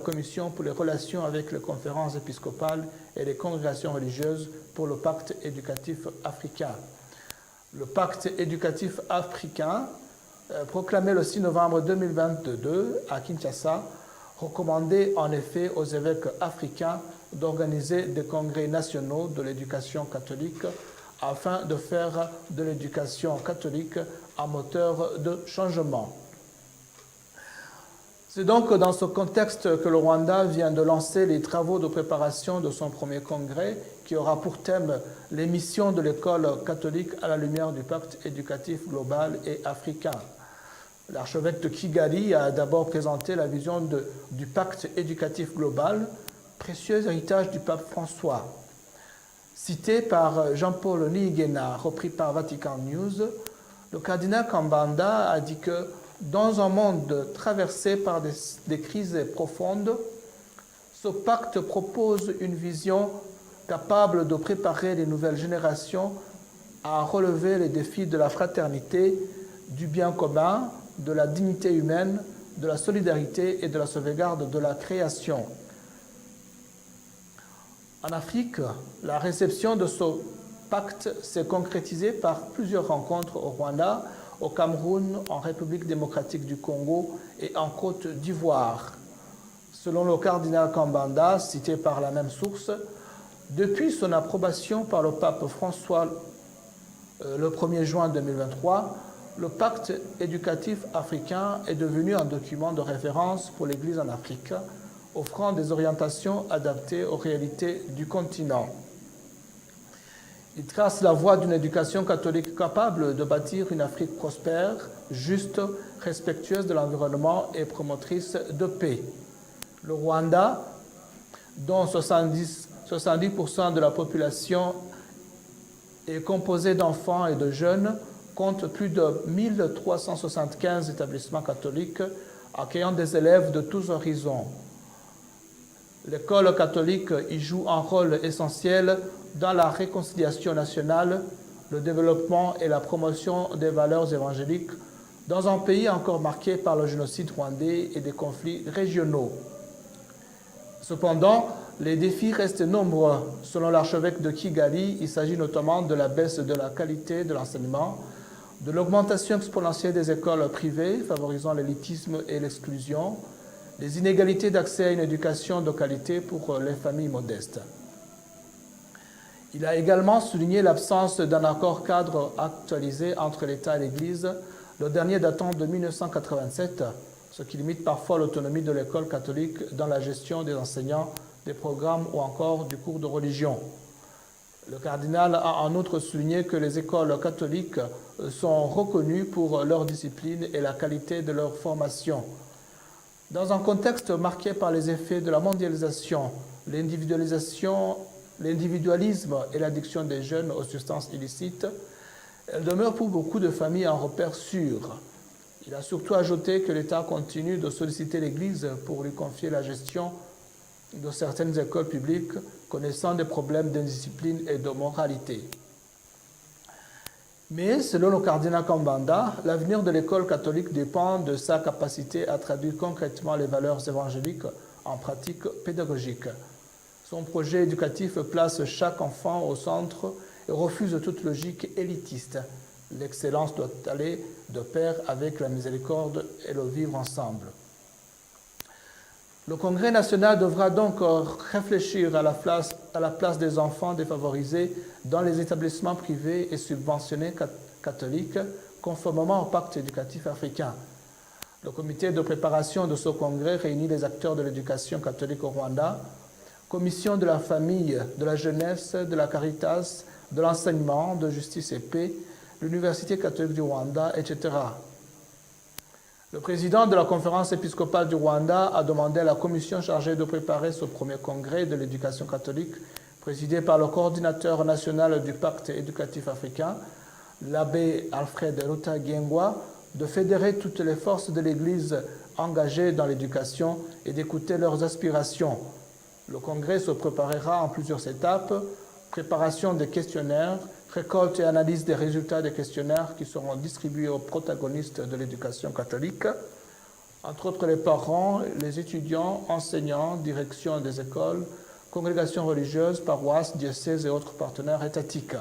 Commission pour les relations avec les conférences épiscopales et les congrégations religieuses pour le pacte éducatif africain. Le pacte éducatif africain, proclamé le 6 novembre 2022 à Kinshasa, recommandait en effet aux évêques africains d'organiser des congrès nationaux de l'éducation catholique afin de faire de l'éducation catholique un moteur de changement. C'est donc dans ce contexte que le Rwanda vient de lancer les travaux de préparation de son premier congrès qui aura pour thème les missions de l'école catholique à la lumière du pacte éducatif global et africain. L'archevêque de Kigali a d'abord présenté la vision du pacte éducatif global, précieux héritage du pape François. Cité par Jean-Paul Niyigena, repris par Vatican News, le cardinal Kambanda a dit que dans un monde traversé par des crises profondes, ce pacte propose une vision capable de préparer les nouvelles générations à relever les défis de la fraternité, du bien commun, de la dignité humaine, de la solidarité et de la sauvegarde de la création. En Afrique, la réception de ce pacte s'est concrétisée par plusieurs rencontres au Rwanda, au Cameroun, en République démocratique du Congo et en Côte d'Ivoire. Selon le cardinal Kambanda, cité par la même source, depuis son approbation par le pape François le 1er juin 2023, le pacte éducatif africain est devenu un document de référence pour l'Église en Afrique, offrant des orientations adaptées aux réalités du continent. Il trace la voie d'une éducation catholique capable de bâtir une Afrique prospère, juste, respectueuse de l'environnement et promotrice de paix. Le Rwanda, dont 70% de la population est composée d'enfants et de jeunes, compte plus de 1375 établissements catholiques accueillant des élèves de tous horizons. L'école catholique y joue un rôle essentiel dans la réconciliation nationale, le développement et la promotion des valeurs évangéliques dans un pays encore marqué par le génocide rwandais et des conflits régionaux. Cependant, les défis restent nombreux. Selon l'archevêque de Kigali, il s'agit notamment de la baisse de la qualité de l'enseignement, de l'augmentation exponentielle des écoles privées favorisant l'élitisme et l'exclusion, les inégalités d'accès à une éducation de qualité pour les familles modestes. Il a également souligné l'absence d'un accord cadre actualisé entre l'État et l'Église, le dernier datant de 1987, ce qui limite parfois l'autonomie de l'école catholique dans la gestion des enseignants, des programmes ou encore du cours de religion. Le cardinal a en outre souligné que les écoles catholiques sont reconnues pour leur discipline et la qualité de leur formation. Dans un contexte marqué par les effets de la mondialisation, l'individualisme et l'addiction des jeunes aux substances illicites, elle demeure pour beaucoup de familles un repère sûr. Il a surtout ajouté que l'État continue de solliciter l'Église pour lui confier la gestion de certaines écoles publiques connaissant des problèmes d'indiscipline et de moralité. Mais, selon le cardinal Kambanda, l'avenir de l'école catholique dépend de sa capacité à traduire concrètement les valeurs évangéliques en pratique pédagogique. Son projet éducatif place chaque enfant au centre et refuse toute logique élitiste. L'excellence doit aller de pair avec la miséricorde et le vivre ensemble. Le Congrès national devra donc réfléchir à la place des enfants défavorisés dans les établissements privés et subventionnés catholiques, conformément au pacte éducatif africain. Le comité de préparation de ce congrès réunit les acteurs de l'éducation catholique au Rwanda, commission de la famille, de la jeunesse, de la Caritas, de l'enseignement, de justice et paix, l'Université catholique du Rwanda, etc. Le président de la conférence épiscopale du Rwanda a demandé à la commission chargée de préparer ce premier congrès de l'éducation catholique, présidé par le coordinateur national du pacte éducatif africain, l'abbé Alfred Rutagengwa, de fédérer toutes les forces de l'Église engagées dans l'éducation et d'écouter leurs aspirations. Le congrès se préparera en plusieurs étapes: préparation des questionnaires, récolte et analyse des résultats des questionnaires qui seront distribués aux protagonistes de l'éducation catholique, entre autres les parents, les étudiants, enseignants, direction des écoles, congrégations religieuses, paroisses, diocèses et autres partenaires étatiques.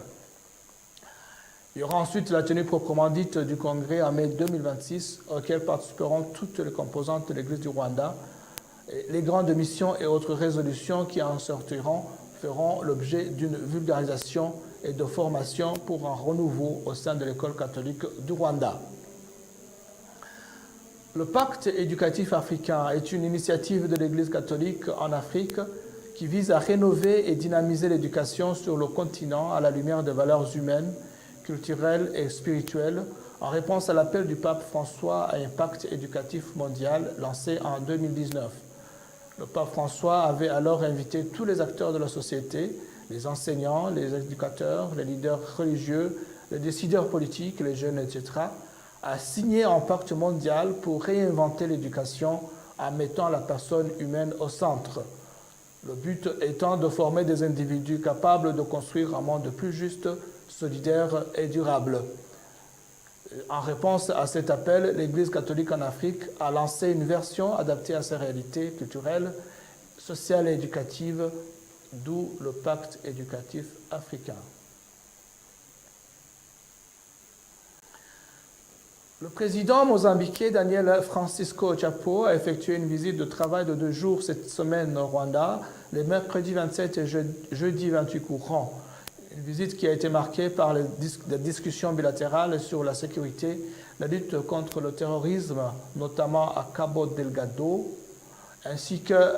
Il y aura ensuite la tenue proprement dite du congrès en mai 2026, auquel participeront toutes les composantes de l'Église du Rwanda. Les grandes missions et autres résolutions qui en sortiront feront l'objet d'une vulgarisation et de formation pour un renouveau au sein de l'école catholique du Rwanda. Le Pacte éducatif africain est une initiative de l'Église catholique en Afrique qui vise à rénover et dynamiser l'éducation sur le continent à la lumière des valeurs humaines, culturelles et spirituelles, en réponse à l'appel du pape François à un pacte éducatif mondial lancé en 2019. Le pape François avait alors invité tous les acteurs de la société, les enseignants, les éducateurs, les leaders religieux, les décideurs politiques, les jeunes, etc., à signer un pacte mondial pour réinventer l'éducation en mettant la personne humaine au centre. Le but étant de former des individus capables de construire un monde plus juste, solidaire et durable. En réponse à cet appel, l'Église catholique en Afrique a lancé une version adaptée à ses réalités culturelles, sociales et éducatives, d'où le Pacte éducatif africain. Le président mozambiquais Daniel Francisco Chapo a effectué une visite de travail de 2 jours cette semaine au Rwanda, les mercredis 27 et jeudi 28 courant. Une visite qui a été marquée par des discussions bilatérales sur la sécurité, la lutte contre le terrorisme, notamment à Cabo Delgado, ainsi que